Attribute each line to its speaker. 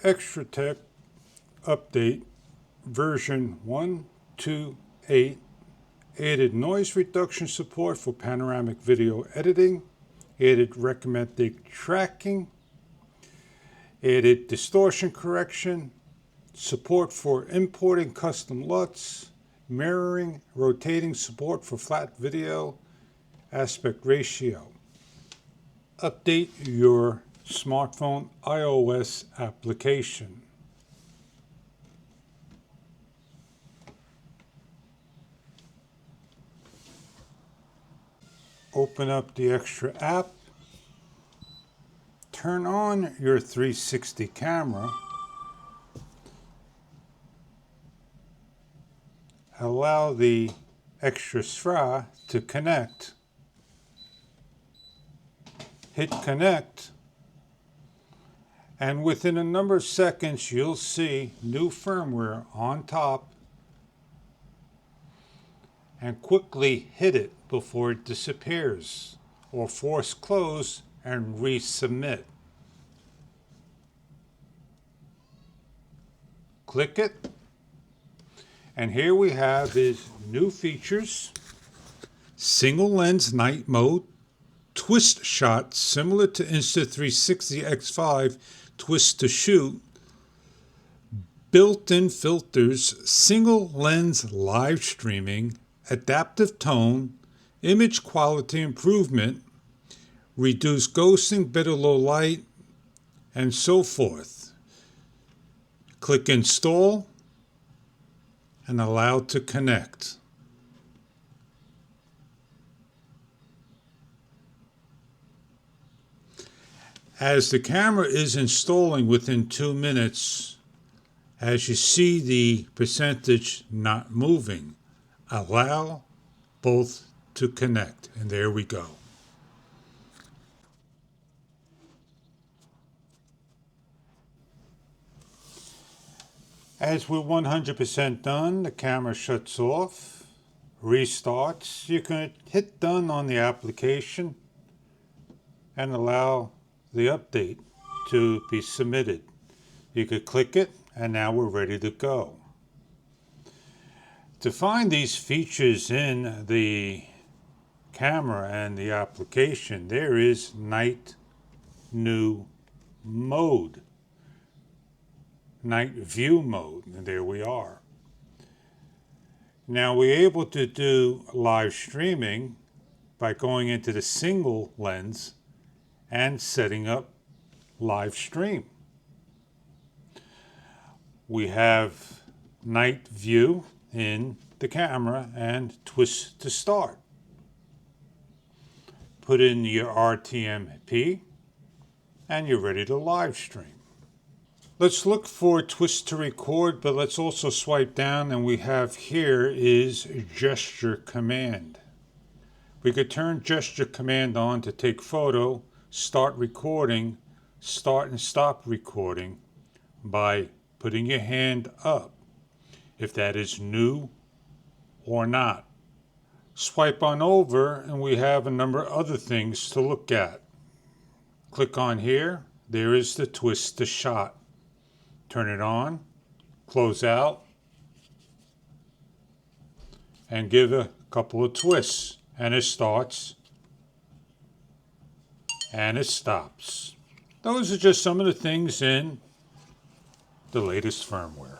Speaker 1: Xtra Tech update version 1.2.8 added noise reduction support for panoramic video editing, added recommended tracking, added distortion correction, support for importing custom LUTs, mirroring, rotating support for flat video, aspect ratio. Update your smartphone iOS application. Open up the Xtra app. Turn on your 360 camera. Allow the Xtra Sphra to connect. Hit connect. And within a number of seconds, you'll see new firmware on top. And quickly hit it before it disappears, or force close and resubmit. Click it, and here we have his new features: single lens night mode, twist shot similar to Insta360 X5 twist to shoot, built-in filters, single lens live streaming, adaptive tone, image quality improvement, reduce ghosting, better low light, and so forth. Click install and allow to connect. As the camera is installing within 2 minutes, as you see the percentage not moving, allow both to connect, and there we go. As we're 100% done, the camera shuts off, restarts. You can hit done on the application and allow the update to be submitted. You could click it, and now we're ready to go. To find these features in the camera and the application, there is night new mode, night view mode, and there we are. Now we're able to do live streaming by going into the single lens and setting up live stream. We have night view in the camera and twist to start. Put in your RTMP and you're ready to live stream. Let's look for twist to record, but let's also swipe down, and we have here is gesture command. We could turn gesture command on to take photo, start recording, start and stop recording by putting your hand up, if that is new or not. Swipe on over and we have a number of other things to look at. Click on here, there is the twist to shot. Turn it on, close out, and give a couple of twists, and it starts and it stops. Those are just some of the things in the latest firmware.